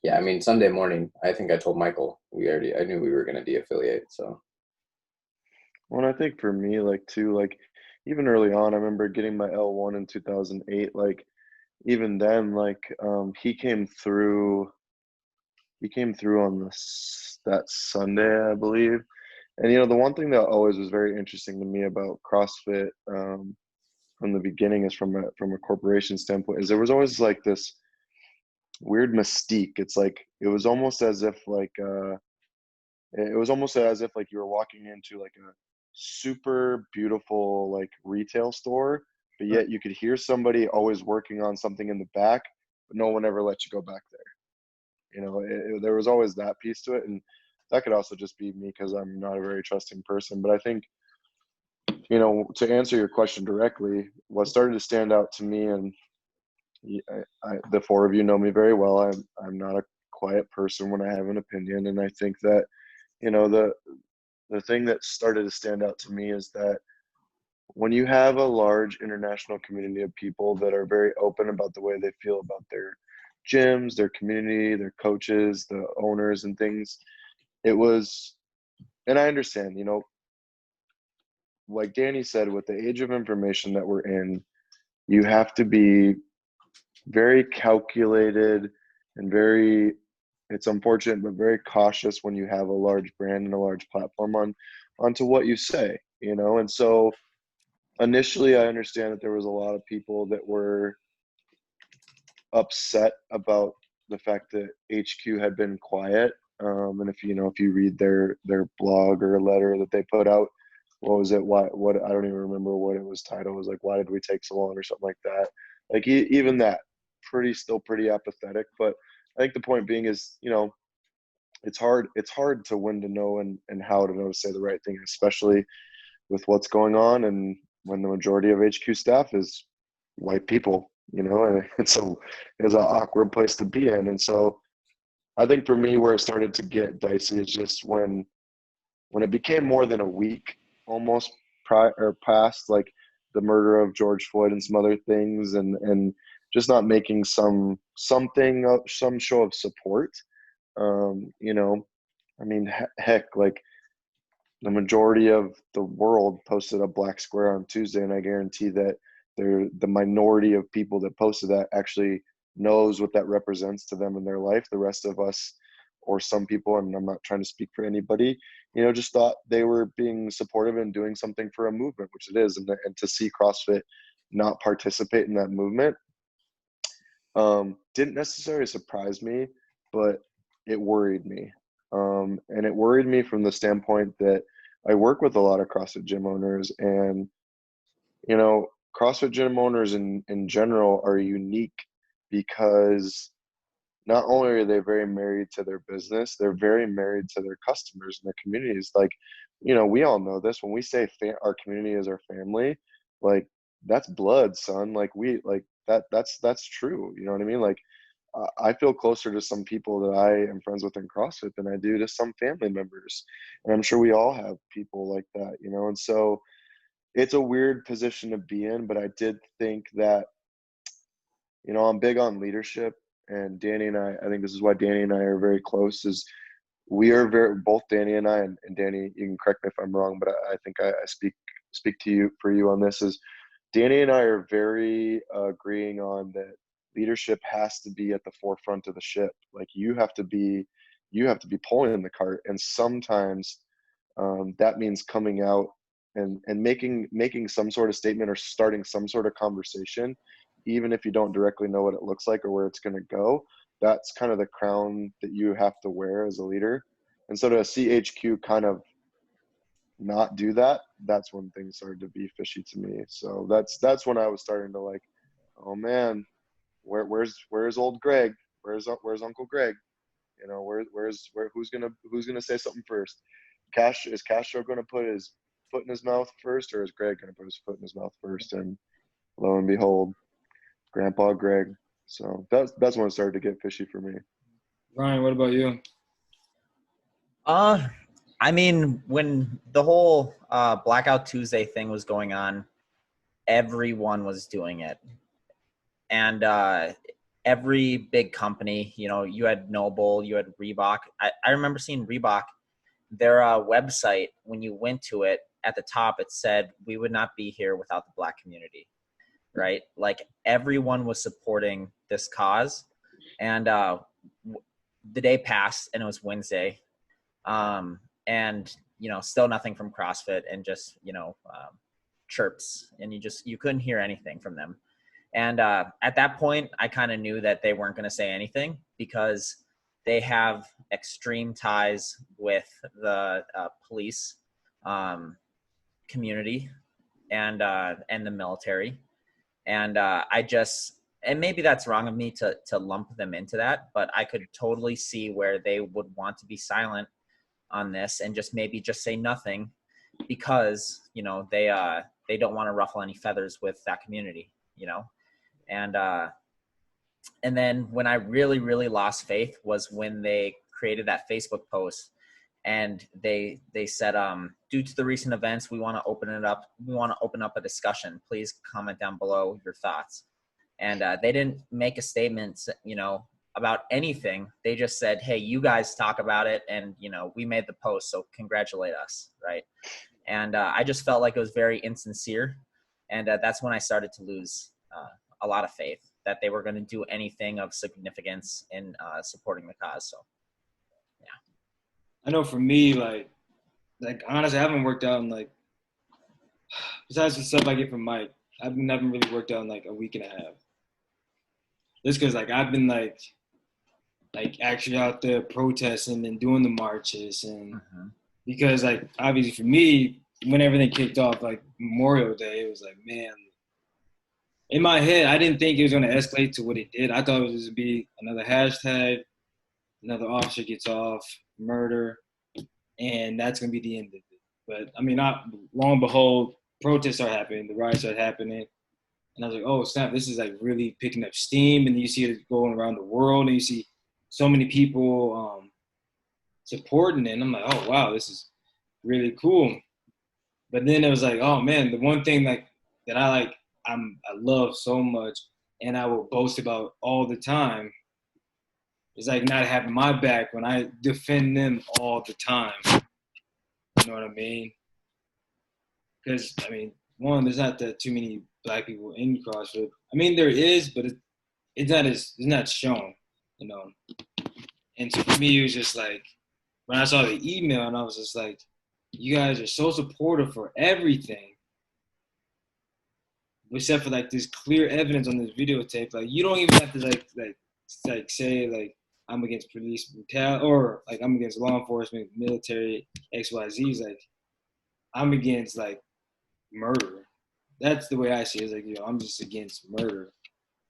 Yeah, I mean, Sunday morning, I think I told Michael I knew we were going to de-affiliate. So Well, and I think for me, like too, like even early on, I remember getting my L1 in 2008. Like even then, like he came through on that Sunday, I believe. And the one thing that always was very interesting to me about CrossFit from the beginning is from a corporation standpoint is there was always like this weird mystique. It's like it was almost as if like you were walking into like a super beautiful like retail store, but right. yet you could hear somebody always working on something in the back, but no one ever let you go back there. There was always that piece to it, and that could also just be me because I'm not a very trusting person. But I think to answer your question directly, what started to stand out to me, and the four of you know me very well. I'm not a quiet person when I have an opinion, and I think that you know the thing that started to stand out to me is that when you have a large international community of people that are very open about the way they feel about their gyms, their community, their coaches, the owners, and things, it was, and I understand, like Danny said, with the age of information that we're in, you have to be very calculated and it's unfortunate, but very cautious when you have a large brand and a large platform onto what you say, and so initially I understand that there was a lot of people that were upset about the fact that HQ had been quiet. And if you read their blog or a letter that they put out, what was it? What I don't even remember what it was titled. It was like, why did we take so long or something like that? Like even that, still pretty apathetic. But I think the point being is, it's hard to when to know and how to know to say the right thing, especially with what's going on and when the majority of HQ staff is white people, and it's an awkward place to be in. And so I think for me, where it started to get dicey is just when it became more than a week almost prior or past like the murder of George Floyd and some other things, and just not making some show of support. I mean, heck, like the majority of the world posted a black square on Tuesday, and I guarantee that the minority of people that posted that actually knows what that represents to them in their life. The rest of us, or some people, and I'm not trying to speak for anybody, just thought they were being supportive and doing something for a movement, which it is, and to see CrossFit not participate in that movement didn't necessarily surprise me, but it worried me. And it worried me from the standpoint that I work with a lot of CrossFit gym owners, and you know, CrossFit gym owners in general are unique because not only are they very married to their business, they're very married to their customers and their communities. Like, we all know this when we say our community is our family, like that's blood, son. Like that's true. You know what I mean? Like I feel closer to some people that I am friends with in CrossFit than I do to some family members. And I'm sure we all have people like that, and so it's a weird position to be in, but I did think that, I'm big on leadership, and Danny and I think this is why Danny and I are very close is we are both Danny and I, and Danny, you can correct me if I'm wrong, but I think I speak to you for you on this is Danny and I are very agreeing on that leadership has to be at the forefront of the ship. Like you have to be pulling the cart, and sometimes that means coming out and making some sort of statement or starting some sort of conversation, even if you don't directly know what it looks like or where it's going to go. That's kind of the crown that you have to wear as a leader. And so to see HQ kind of not do that, that's when things started to be fishy to me. So that's when I was starting to like, oh man, where's old Greg? Where's Uncle Greg? Who's gonna say something first? Is Castro gonna put his foot in his mouth first, or is Greg gonna put his foot in his mouth first? And lo and behold, Grandpa Greg. So that's when it started to get fishy for me. Ryan, what about you? Uh, I mean, when the whole Blackout Tuesday thing was going on, everyone was doing it. And every big company, you know, you had Noble, you had Reebok. I remember seeing Reebok, their website, when you went to it, at the top, it said, "We would not be here without the Black community," right? Like everyone was supporting this cause. And the day passed and it was Wednesday. And, you know, still nothing from CrossFit, and just, you know, chirps, and you couldn't hear anything from them. And at that point, I kind of knew that they weren't going to say anything, because they have extreme ties with the police community and the military. And and maybe that's wrong of me to lump them into that, but I could totally see where they would want to be silent on this and just maybe just say nothing, because, you know, they don't want to ruffle any feathers with that community, you know. And then when I really, really lost faith was when they created that Facebook post, and they said, due to the recent events, we want to open up a discussion. Please comment down below your thoughts. And they didn't make a statement, you know, about anything. They just said, "Hey, you guys talk about it, and, you know, we made the post, so congratulate us," right? And I just felt like it was very insincere, and that's when I started to lose a lot of faith that they were going to do anything of significance in supporting the cause. So, yeah. I know for me, like honestly, I haven't worked out in like, besides the stuff I get from Mike, I haven't really worked out in like a week and a half. Just because like I've been like actually out there protesting and doing the marches, and because like obviously for me, when everything kicked off, like Memorial Day, it was like, man, in my head, I didn't think it was going to escalate to what it did. I thought it was going to be another hashtag, another officer gets off, murder, and that's going to be the end of it. But I mean, long and behold, protests are happening, the riots are happening, and I was like, oh snap, this is like really picking up steam. And you see it going around the world, and you see so many people supporting it. And I'm like, oh wow, this is really cool. But then it was like, oh man, the one thing like that I love so much, and I will boast about all the time, is like not having my back when I defend them all the time. You know what I mean? Because I mean, one, there's not that too many Black people in CrossFit. I mean, there is, but it's not shown. You know. And so for me, it was just like when I saw the email, and I was just like, you guys are so supportive for everything, except for like this clear evidence on this videotape. Like you don't even have to like say like I'm against police brutality, or like I'm against law enforcement, military, XYZ. Like I'm against like murder. That's the way I see it. It's like, you know, I'm just against murder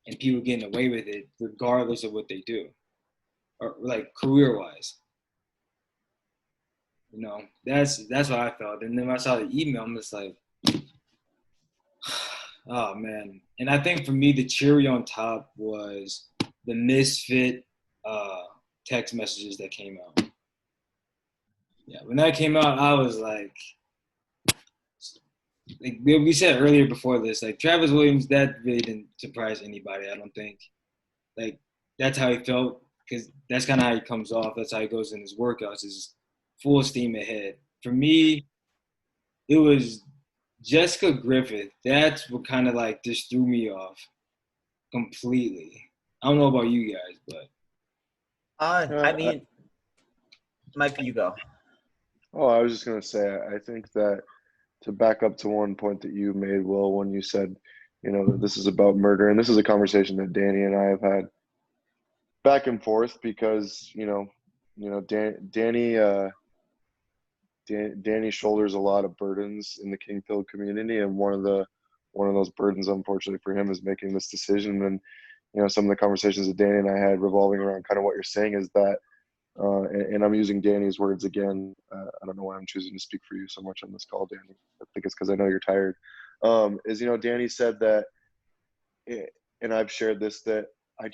and people getting away with it regardless of what they do, or like career wise. You know, that's what I felt. And then when I saw the email, I'm just like, oh man. And I think for me, the cherry on top was the misfit text messages that came out. Yeah, when that came out, I was like we said earlier before this, like Travis Williams, that really didn't surprise anybody, I don't think. Like that's how he felt, because that's kind of how he comes off. That's how he goes in his workouts, is full steam ahead. For me, it was Jessica Griffith. That's what kind of like just threw me off completely. I don't know about you guys, but I mean, Mike, you go. Oh, I was just going to say, I think that to back up to one point that you made, Will, when you said, you know, that this is about murder, and this is a conversation that Danny and I have had back and forth, because, Danny shoulders a lot of burdens in the Kingfield community, and one of those burdens, unfortunately for him, is making this decision. And some of the conversations that Danny and I had revolving around kind of what you're saying is that, and I'm using Danny's words again. I don't know why I'm choosing to speak for you so much on this call, Danny. I think it's because I know you're tired. Danny said that, and I've shared this, that I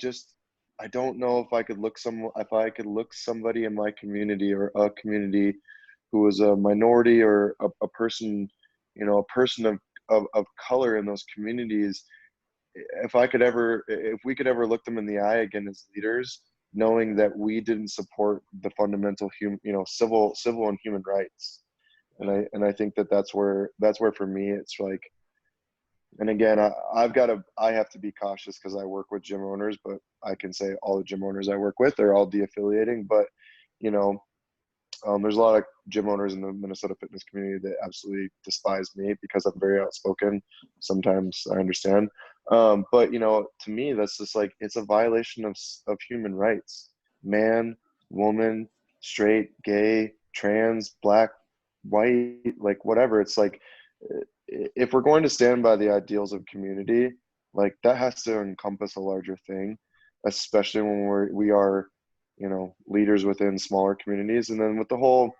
don't know if I could look somebody in my community, or a community who was a minority, or a person, a person of color in those communities, if we could ever look them in the eye again as leaders, knowing that we didn't support the fundamental civil and human rights. And I think that's where for me, it's like, and again, I have to be cautious because I work with gym owners, but I can say all the gym owners I work with, they're all de-affiliating. But, there's a lot of gym owners in the Minnesota fitness community that absolutely despise me because I'm very outspoken. Sometimes I understand. But, to me, that's just like, it's a violation of human rights. Man, woman, straight, gay, trans, black, white, like whatever. It's like, if we're going to stand by the ideals of community, like that has to encompass a larger thing, especially when we are, leaders within smaller communities. And then with the whole,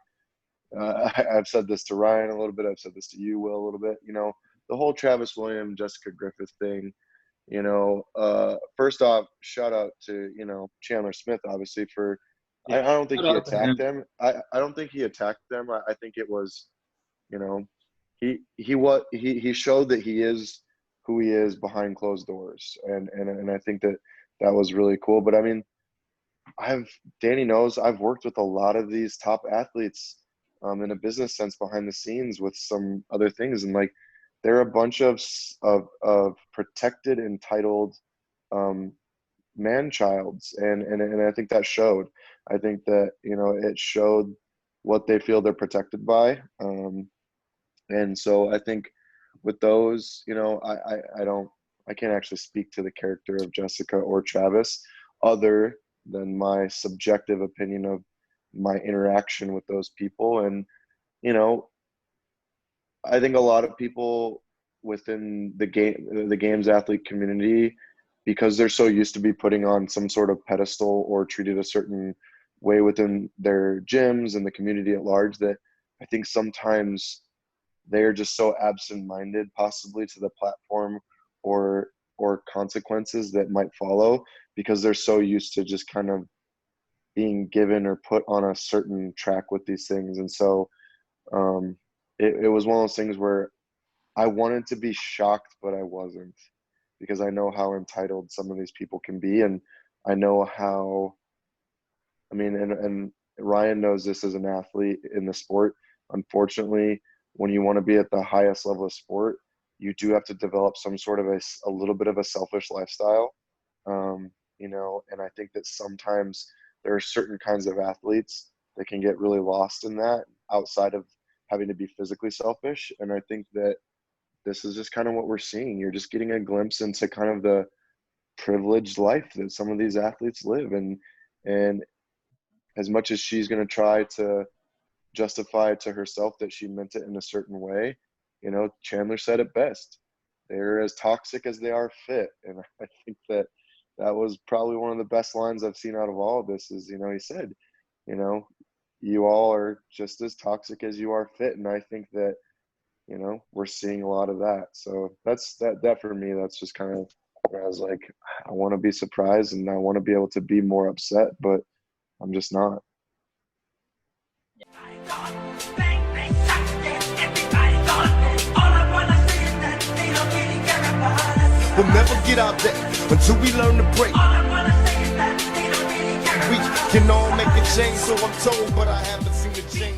I've said this to Ryan a little bit, I've said this to you, Will, a little bit, the whole Travis Williams, Jessica Griffith thing, first off, shout out to, Chandler Smith, obviously, for, I don't think he attacked them. I don't think he attacked them. I think it was, he showed that he is who he is behind closed doors. And I think that was really cool. But I mean, Danny knows I've worked with a lot of these top athletes in a business sense behind the scenes with some other things. And like, they're a bunch of protected, entitled man-childs. And I think that showed. I think that, it showed what they feel they're protected by. And so I think with those, I can't actually speak to the character of Jessica or Travis other than my subjective opinion of my interaction with those people. And, I think a lot of people within the games athlete community, because they're so used to be putting on some sort of pedestal or treated a certain way within their gyms and the community at large, that I think sometimes they're just so absent-minded possibly to the platform or consequences that might follow, because they're so used to just kind of being given or put on a certain track with these things. And so it was one of those things where I wanted to be shocked, but I wasn't, because I know how entitled some of these people can be. And I know how, I mean, and Ryan knows this as an athlete in the sport. Unfortunately, when you want to be at the highest level of sport, you do have to develop some sort of a little bit of a selfish lifestyle. And I think that sometimes there are certain kinds of athletes that can get really lost in that outside of having to be physically selfish. And I think that this is just kind of what we're seeing. You're just getting a glimpse into kind of the privileged life that some of these athletes live. And as much as she's going to try to justify to herself that she meant it in a certain way, Chandler said it best. They're as toxic as they are fit. And I think that was probably one of the best lines I've seen out of all of this is, he said, you all are just as toxic as you are fit. And I think that, we're seeing a lot of that. So that's that for me, that's just kind of where I was like, I want to be surprised and I want to be able to be more upset, but I'm just not. We'll never get out there until we learn to break. We can all make a change, so I'm told, but I haven't seen a change.